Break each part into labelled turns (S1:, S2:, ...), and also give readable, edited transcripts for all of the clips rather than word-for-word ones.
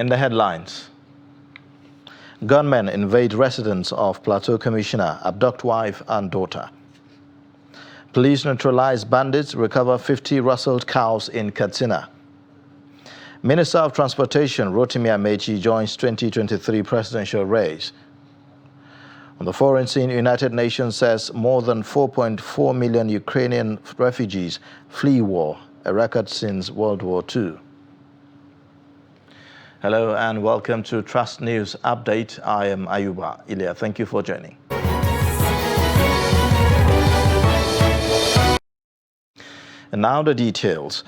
S1: In the headlines, gunmen invade residence of Plateau Commissioner, abduct wife and daughter. Police neutralize bandits, recover 50 rustled cows in Katsina. Minister of Transportation Rotimi Amechi joins 2023 presidential race. On the foreign scene, United Nations says more than 4.4 million Ukrainian refugees flee war, a record since World War II. Hello and welcome to Trust News Update. I am Ayuba Ilya. Thank you for joining. And now the details.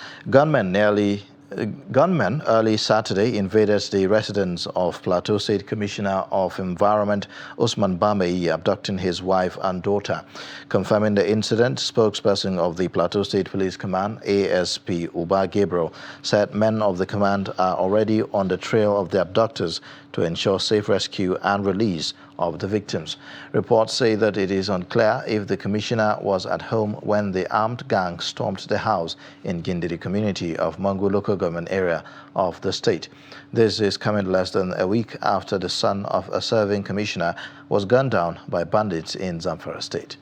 S1: Gunmen early Saturday invaded the residence of Plateau State Commissioner of Environment Usman Bamei, abducting his wife and daughter. Confirming the incident, spokesperson of the Plateau State Police Command, ASP Uba Gabriel, said men of the command are already on the trail of the abductors to ensure safe rescue and release of the victims. Reports say that it is unclear if the commissioner was at home when the armed gang stormed the house in Gindiri community of Mangu local government area of the state. This is coming less than a week after the son of a serving commissioner was gunned down by bandits in Zamfara state.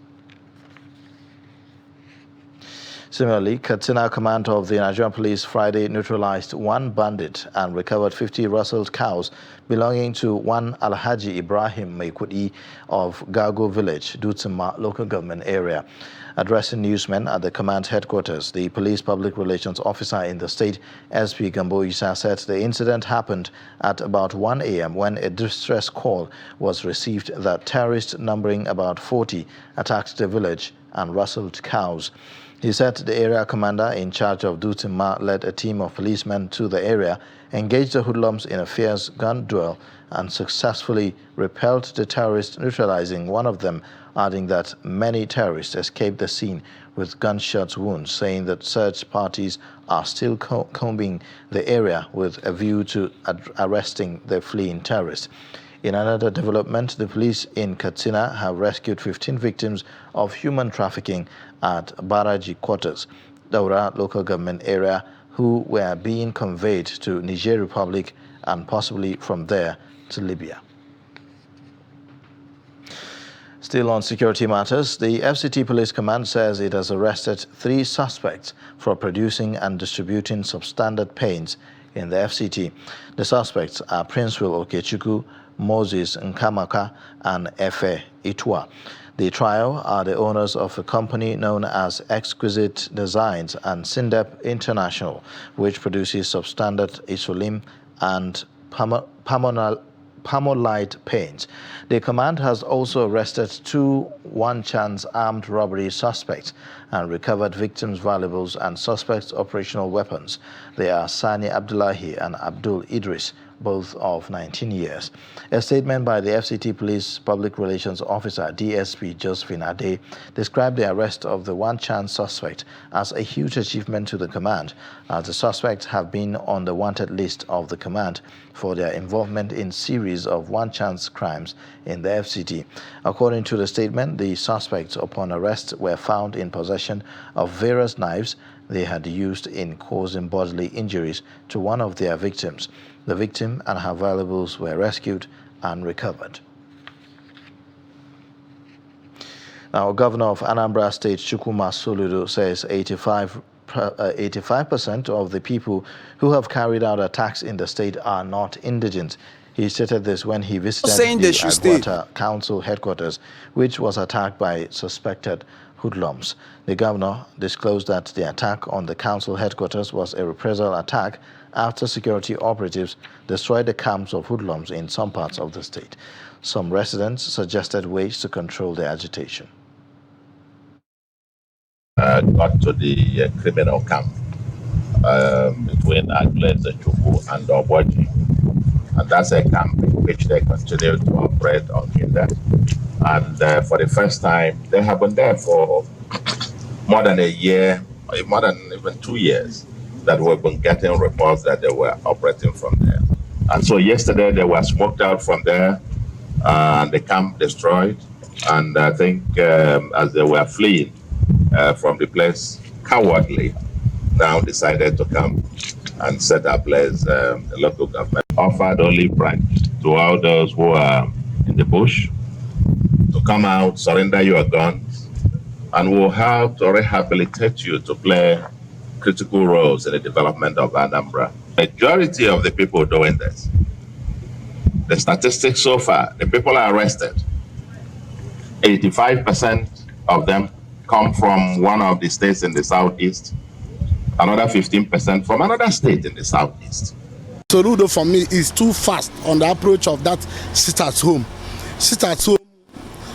S1: Similarly, Katsina command of the Nigerian police Friday neutralized one bandit and recovered 50 rustled cows belonging to one Alhaji Ibrahim Maikudi of Gago village, Dutsima local government area. Addressing newsmen at the command headquarters, the police public relations officer in the state, SP Gambo Isa, said the incident happened at about 1 a.m. when a distress call was received that terrorists numbering about 40 attacked the village and rustled cows. He said the area commander in charge of Dutima led a team of policemen to the area, engaged the hoodlums in a fierce gun duel, and successfully repelled the terrorists, neutralizing one of them, adding that many terrorists escaped the scene with gunshot wounds, saying that search parties are still combing the area with a view to arresting the fleeing terrorists. In another development, the police in Katsina have rescued 15 victims of human trafficking at Baraji quarters, Daura local government area, who were being conveyed to Niger Republic and possibly from there to Libya. Still on security matters, the FCT Police Command says it has arrested 3 suspects for producing and distributing substandard paints in the FCT. The suspects are Prince Will Okechukwu, Moses Nkamaka, and Efe Itua. The trio are the owners of a company known as Exquisite Designs and Sindep International, which produces substandard Isolim and Pamolite paints. The command has also arrested 2 one-chance armed robbery suspects and recovered victims' valuables and suspects' operational weapons. They are Sani Abdullahi and Abdul Idris, both of 19 years. A statement by the FCT Police Public Relations Officer, DSP Josephine Ade, described the arrest of the one-chance suspect as a huge achievement to the command, as the suspects have been on the wanted list of the command for their involvement in series of one-chance crimes in the FCT. According to the statement, the suspects upon arrest were found in possession of various knives they had used in causing bodily injuries to one of their victims. The victim and her valuables were rescued and recovered. Now, Governor of Anambra State, Chukwuma Soludo, says 85% of the people who have carried out attacks in the state are not indigent. He stated this when he visited the Agwata Council headquarters, which was attacked by suspected hoodlums. The governor disclosed that the attack on the council headquarters was a reprisal attack after security operatives destroyed the camps of hoodlums in some parts of the state. Some residents suggested ways to control the agitation.
S2: Got to the criminal camp between Agles, Chukwu, and Oboji. And that's a camp in which they continue to operate unhindered. And for the first time, they have been there for more than a year, more than even 2 years, that we've been getting reports that they were operating from there. And so yesterday they were smoked out from there, and the camp destroyed. And I think as they were fleeing from the place, cowardly now decided to come and set up as a local government offered olive branch to all those who are in the bush to come out, surrender your guns, and will help to rehabilitate you to play critical roles in the development of Anambra. Majority of the people doing this, the statistics so far, the people are arrested, 85% of them come from one of the states in the southeast, another 15% from another state in the southeast.
S3: Soludo for me is too fast on the approach of that sit at home. Sit at home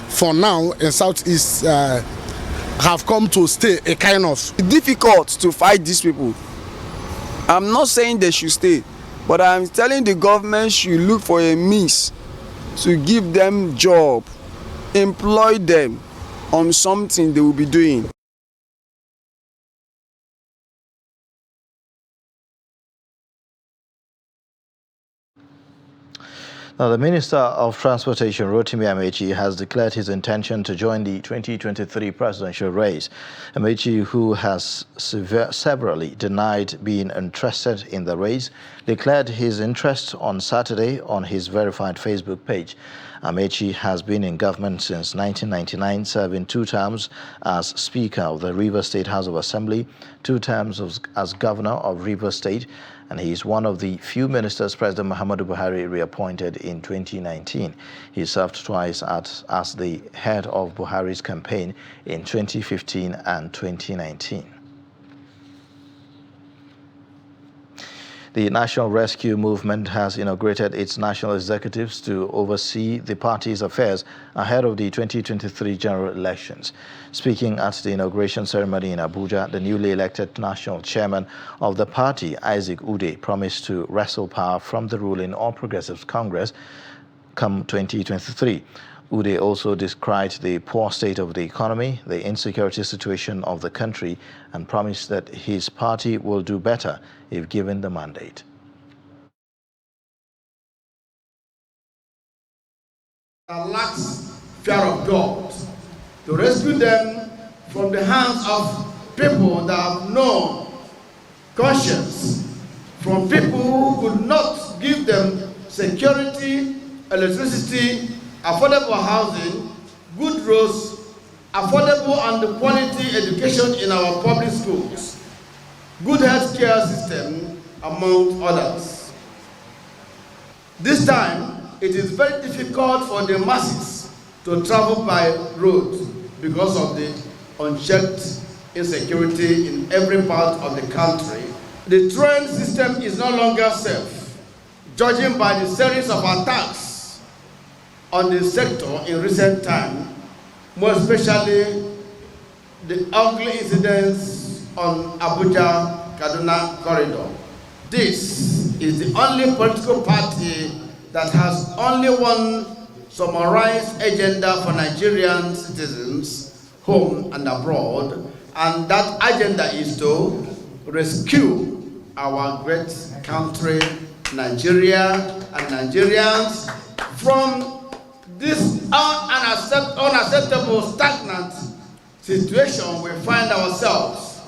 S3: for now in southeast have come to stay a kind of.
S4: It's difficult to fight these people. I'm not saying they should stay, but I'm telling the government should look for a means to give them job, employ them on something they will be doing.
S1: Now, the Minister of Transportation, Rotimi Amechi, has declared his intention to join the 2023 presidential race. Amechi, who has severally denied being interested in the race, declared his interest on Saturday on his verified Facebook page. Amechi has been in government since 1999, serving 2 terms as Speaker of the Rivers State House of Assembly, 2 terms as Governor of Rivers State, and he is one of the few ministers President Muhammadu Buhari reappointed in 2019. He served twice as the head of Buhari's campaign in 2015 and 2019. The National Rescue Movement has inaugurated its national executives to oversee the party's affairs ahead of the 2023 general elections. Speaking at the inauguration ceremony in Abuja, the newly elected national chairman of the party, Isaac Ude, promised to wrestle power from the ruling All Progressives Congress come 2023. Ude also described the poor state of the economy, the insecurity situation of the country, and promised that his party will do better if given the mandate.
S5: That lacks fear of God, to rescue them from the hands of people that have no conscience, from people who could not give them security, electricity, affordable housing, good roads, affordable and quality education in our public schools, good healthcare system, among others. This time, it is very difficult for the masses to travel by road because of the unchecked insecurity in every part of the country. The train system is no longer safe, judging by the series of attacks on the sector in recent time, more especially the ugly incidents on Abuja-Kaduna corridor. This is the only political party that has only one summarized agenda for Nigerian citizens, home and abroad, and that agenda is to rescue our great country, Nigeria, and Nigerians from this unacceptable, stagnant situation we find ourselves.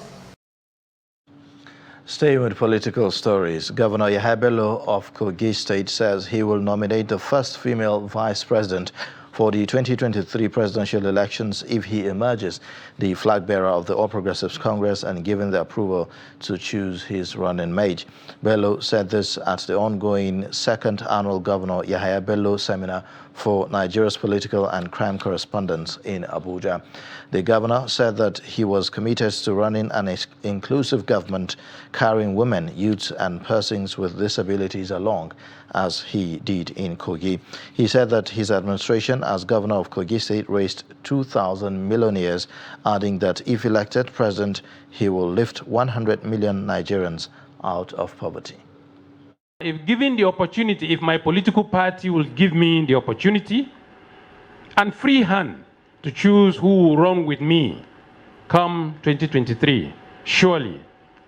S1: Staying with political stories, Governor Yahaya Bello of Kogi State says he will nominate the first female vice president for the 2023 presidential elections if he emerges the flag bearer of the All Progressives Congress and given the approval to choose his running mate. Bello said this at the ongoing second annual Governor Yahaya Bello seminar for Nigeria's political and crime correspondents in Abuja. The governor said that he was committed to running an inclusive government carrying women, youths and persons with disabilities along, as he did in Kogi. He said that his administration as governor of Kogi State raised 2,000 millionaires, adding that if elected president, he will lift 100 million Nigerians out of poverty.
S6: If given the opportunity, if my political party will give me the opportunity and free hand to choose who will run with me come 2023, surely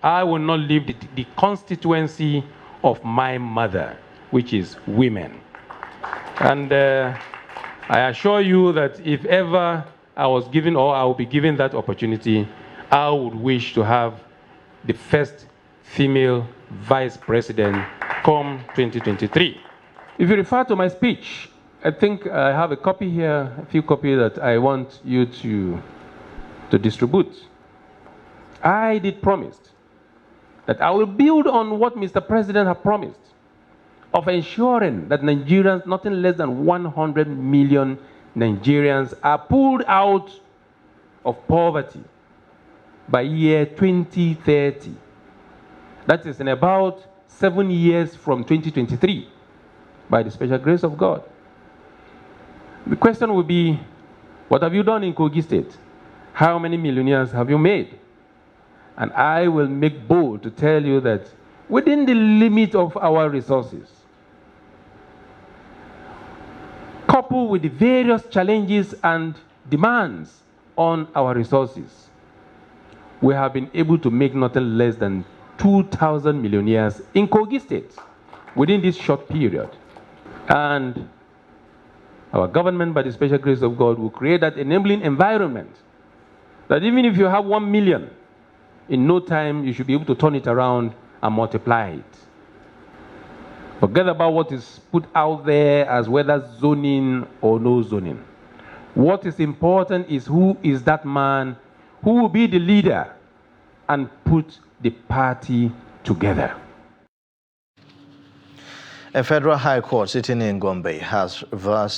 S6: I will not leave the constituency of my mother, which is women. And I assure you that if ever I was given or I will be given that opportunity, I would wish to have the first female vice president come 2023. If you refer to my speech, I think I have a copy here, a few copies that I want you to distribute. I did promise that I will build on what Mr. President has promised of ensuring that Nigerians, nothing less than 100 million Nigerians, are pulled out of poverty by year 2030. That is in about 7 years from 2023, by the special grace of God. The question will be, what have you done in Kogi State? How many millionaires have you made? And I will make bold to tell you that within the limit of our resources, coupled with the various challenges and demands on our resources, we have been able to make nothing less than 2,000 millionaires in Kogi State within this short period. And our government, by the special grace of God, will create that enabling environment that even if you have 1 million, in no time you should be able to turn it around and multiply it. Forget about what is put out there as whether zoning or no zoning. What is important is who is that man who will be the leader and put the party together.
S1: A federal high court sitting in Gombe has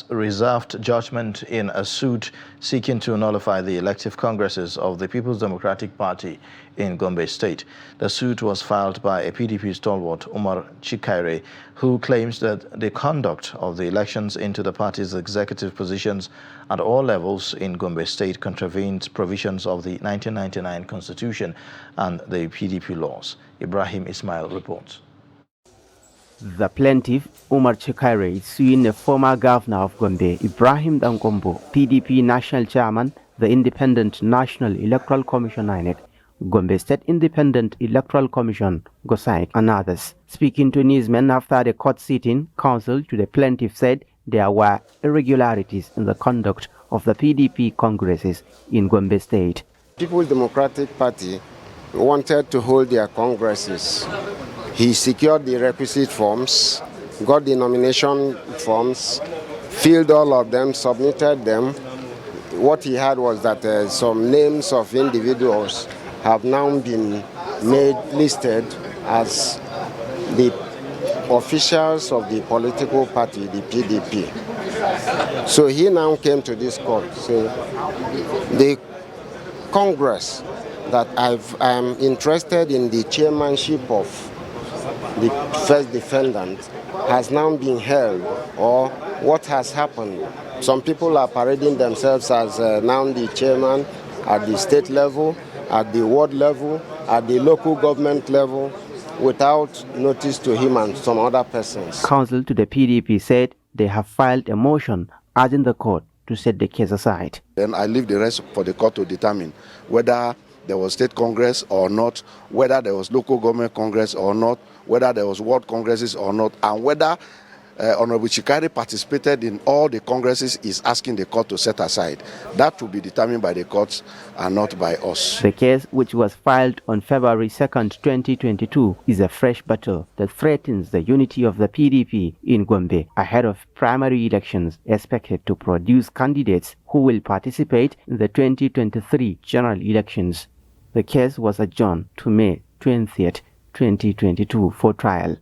S1: reserved judgment in a suit seeking to nullify the elective congresses of the People's Democratic Party in Gombe State. The suit was filed by a PDP stalwart, Umar Chikaire, who claims that the conduct of the elections into the party's executive positions at all levels in Gombe State contravenes provisions of the 1999 Constitution and the PDP laws. Ibrahim Ismail reports.
S7: The plaintiff, Umar Chikaire, is suing the former governor of Gombe, Ibrahim Dankombo, PDP national chairman, the Independent National Electoral Commission (INEC), Gombe State Independent Electoral Commission (GOSAIC), and others. Speaking to newsmen after the court sitting, counsel to the plaintiff said there were irregularities in the conduct of the PDP congresses in Gombe State.
S8: People's Democratic Party wanted to hold their congresses. He secured the requisite forms, got the nomination forms, filled all of them, submitted them. What he had was that some names of individuals have now been made listed as the officials of the political party, the PDP. So he now came to this court saying, the Congress that I am interested in the chairmanship of the first defendant has now been held, or what has happened. Some people are parading themselves as now the chairman at the state level, at the ward level, at the local government level, without notice to him and some other persons.
S7: Counsel to the PDP said they have filed a motion urging the court to set the case aside.
S9: Then I leave the rest for the court to determine whether there was state congress or not, whether there was local government congress or not, whether there was world congresses or not, and whether Honorable Chikaire participated in all the congresses is asking the court to set aside. That will be determined by the courts and not by us.
S7: The case, which was filed on February 2nd, 2022, is a fresh battle that threatens the unity of the PDP in Gombe ahead of primary elections expected to produce candidates who will participate in the 2023 general elections. The case was adjourned to May 20th, 2022 for trial.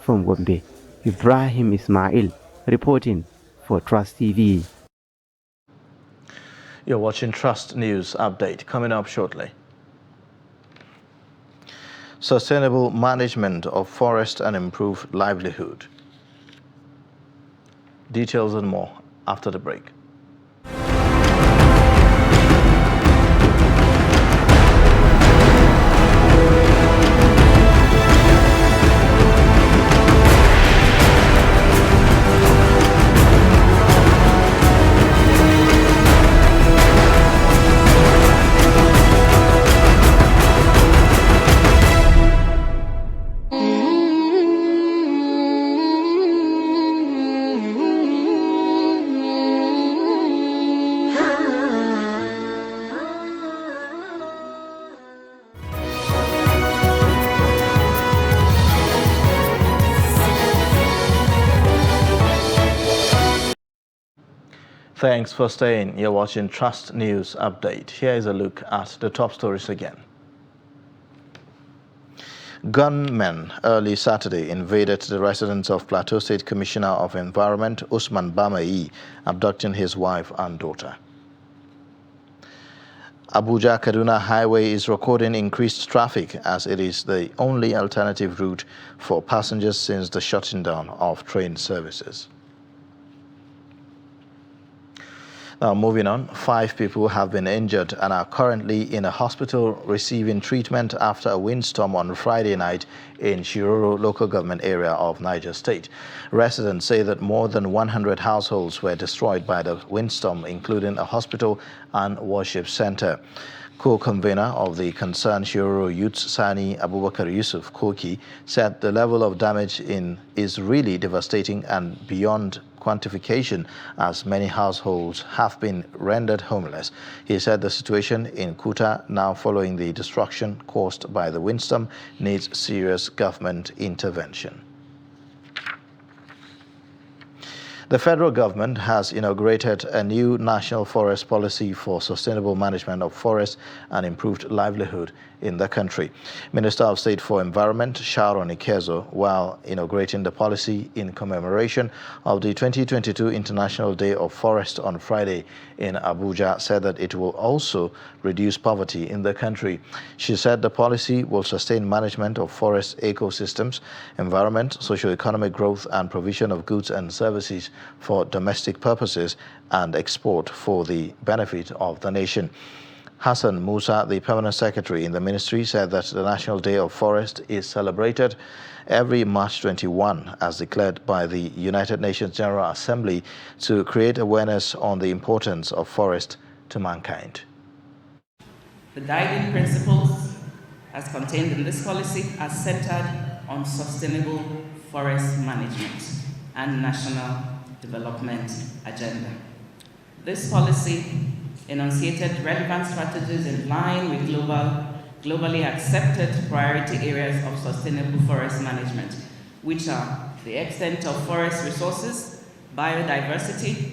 S7: From Gombe, Ibrahim Ismail reporting for Trust TV.
S1: You're watching Trust News Update. Coming up shortly. Sustainable management of forest and improved livelihood. Details and more after the break. Thanks for staying. You're watching Trust News Update. Here is a look at the top stories again. Gunmen early Saturday invaded the residence of Plateau State Commissioner of Environment Usman Bamai, abducting his wife and daughter. Abuja-Kaduna Highway is recording increased traffic as it is the only alternative route for passengers since the shutting down of train services. Now, moving on, 5 people have been injured and are currently in a hospital receiving treatment after a windstorm on Friday night in Shiroro local government area of Niger State. Residents say that more than 100 households were destroyed by the windstorm, including a hospital and worship center. Co-convener of the concerned Shiroro Youth, Sani Abubakar Yusuf Koki, said the level of damage is really devastating and beyond quantification, as many households have been rendered homeless. He said the situation in Kuta, now following the destruction caused by the windstorm, needs serious government intervention. The federal government has inaugurated a new national forest policy for sustainable management of forests and improved livelihood in the country. Minister of State for Environment, Sharon Ikezo, while inaugurating the policy in commemoration of the 2022 International Day of Forest on Friday in Abuja, said that it will also reduce poverty in the country. She said the policy will sustain management of forest ecosystems, environment, socio-economic growth, and provision of goods and services for domestic purposes and export for the benefit of the nation. Hassan Musa, the permanent secretary in the ministry, said that the National Day of Forest is celebrated every March 21, as declared by the United Nations General Assembly, to create awareness on the importance of forest to mankind.
S10: The guiding principles as contained in this policy are centered on sustainable forest management and national development agenda. This policy enunciated relevant strategies in line with globally accepted priority areas of sustainable forest management, which are the extent of forest resources, biodiversity,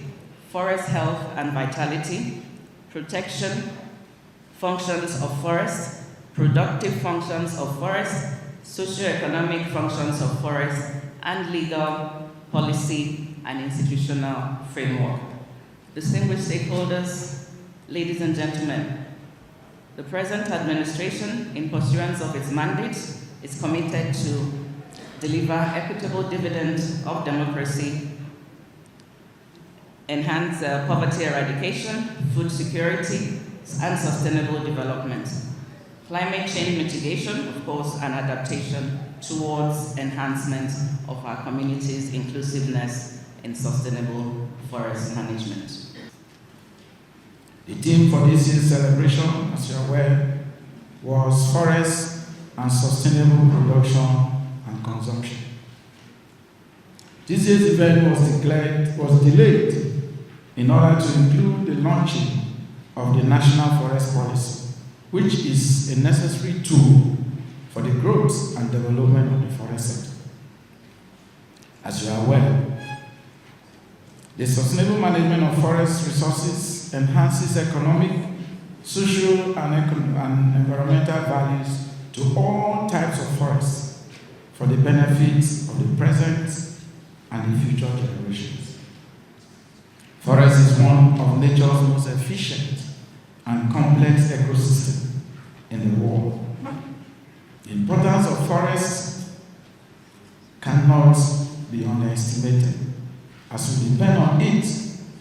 S10: forest health and vitality, protection, functions of forest, productive functions of forest, socio-economic functions of forest, and legal, policy, and institutional framework. Distinguished stakeholders, ladies and gentlemen, the present administration, in pursuance of its mandate, is committed to deliver equitable dividends of democracy, enhance poverty eradication, food security, and sustainable development, climate change mitigation, of course, and adaptation towards enhancement of our community's inclusiveness in sustainable forest management.
S11: The theme for this year's celebration, as you're aware, was Forest and Sustainable Production and Consumption. This year's event was delayed in order to include the launching of the National Forest Policy, which is a necessary tool for the growth and development of the forest sector. As you are aware, the sustainable management of forest resources enhances economic, social, and environmental values to all types of forests for the benefits of the present and the future generations. Forest is one of nature's most efficient and complex ecosystems in the world. The importance of forests cannot be underestimated, as we depend on it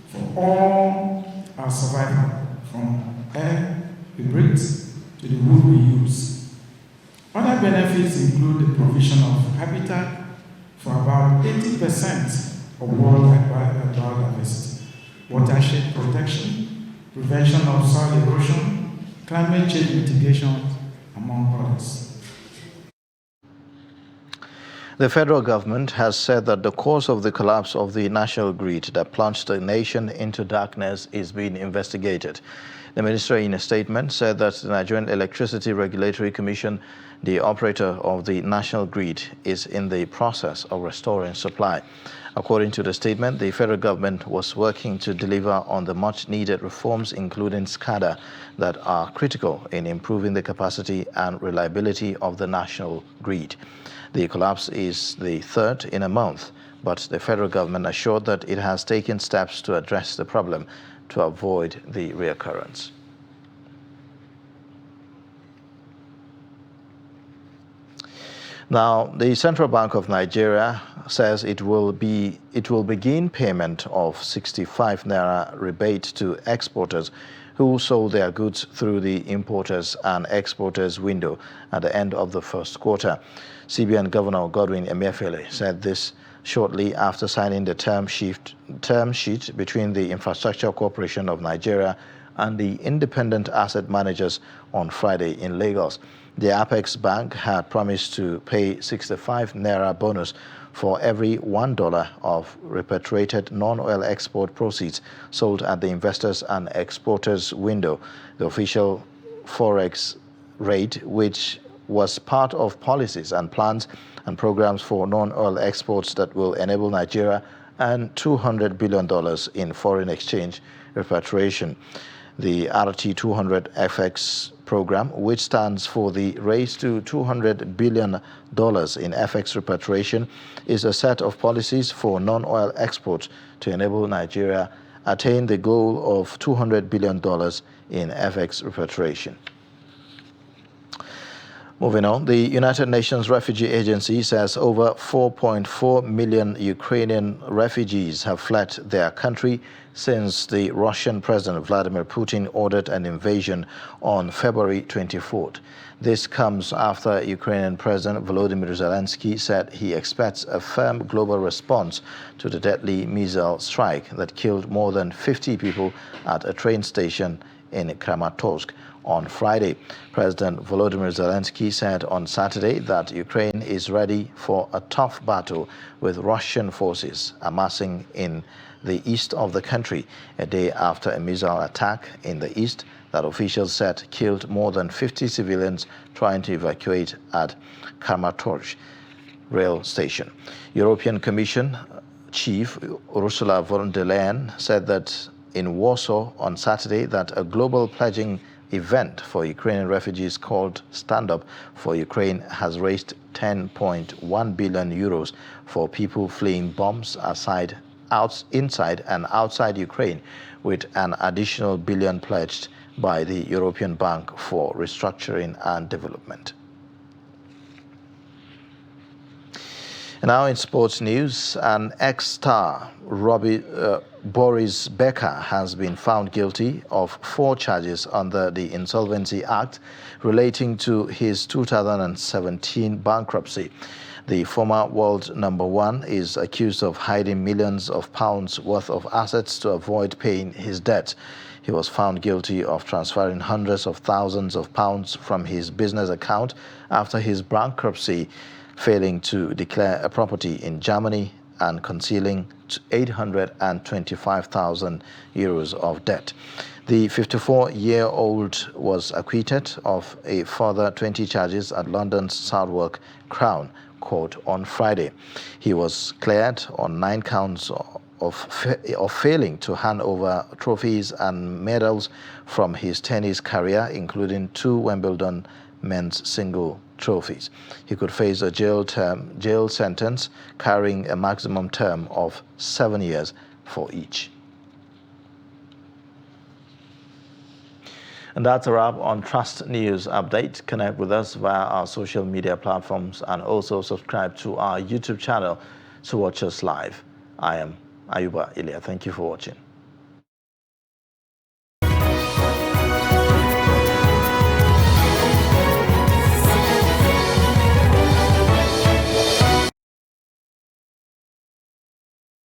S11: for all our survival, from air we breathe to the wood we use. Other benefits include the provision of habitat for about 80% of worldwide biodiversity, watershed protection, prevention of soil erosion, climate change mitigation, among others.
S1: The federal government has said that the cause of the collapse of the national grid that plunged the nation into darkness is being investigated. The minister, in a statement, said that the Nigerian Electricity Regulatory Commission, the operator of the national grid, is in the process of restoring supply. According to the statement, the federal government was working to deliver on the much-needed reforms, including SCADA, that are critical in improving the capacity and reliability of the national grid. The collapse is the third in a month, but the federal government assured that it has taken steps to address the problem to avoid the reoccurrence. Now, the Central Bank of Nigeria says it will begin payment of 65 naira rebate to exporters who sold their goods through the importers and exporters window at the end of the first quarter. CBN Governor Godwin Emefiele said this shortly after signing the term sheet between the Infrastructure Corporation of Nigeria and the Independent Asset Managers on Friday in Lagos. The Apex Bank had promised to pay 65 naira bonus for every $1 of repatriated non-oil export proceeds sold at the investors and exporters window, the official forex rate, which was part of policies and plans and programs for non-oil exports that will enable Nigeria and $200 billion in foreign exchange repatriation. The RT200 FX program, which stands for the Race to $200 billion in FX repatriation, is a set of policies for non-oil exports to enable Nigeria attain the goal of $200 billion in FX repatriation. Moving on, the United Nations Refugee Agency says over 4.4 million Ukrainian refugees have fled their country since the Russian President Vladimir Putin ordered an invasion on February 24th. This comes after Ukrainian President Volodymyr Zelensky said he expects a firm global response to the deadly missile strike that killed more than 50 people at a train station in Kramatorsk on Friday. President Volodymyr Zelensky said on Saturday that Ukraine is ready for a tough battle with Russian forces amassing in the east of the country, a day after a missile attack in the east that officials said killed more than 50 civilians trying to evacuate at Kramatorsk rail station. European Commission Chief Ursula von der Leyen said that in Warsaw on Saturday that a global pledging event for Ukrainian refugees called Stand Up for Ukraine has raised 10.1 billion euros for people fleeing bombs inside and outside Ukraine, with an additional billion pledged by the European Bank for Restructuring and Development. And now in sports news, an ex-star Boris Becker has been found guilty of 4 charges under the Insolvency Act relating to his 2017 bankruptcy. The former world #1 is accused of hiding millions of pounds worth of assets to avoid paying his debt. He was found guilty of transferring hundreds of thousands of pounds from his business account after his bankruptcy, failing to declare a property in Germany and concealing 825,000 euros of debt. The 54-year-old was acquitted of a further 20 charges at London's Southwark Crown Court on Friday. He was cleared on 9 counts of failing to hand over trophies and medals from his tennis career, including 2 Wimbledon men's single trophies. He could face a jail sentence carrying a maximum term of 7 years for each. And that's a wrap on Trust News Update. Connect with us via our social media platforms and also subscribe to our YouTube channel to watch us live. I am Ayuba Ilya. Thank you for watching.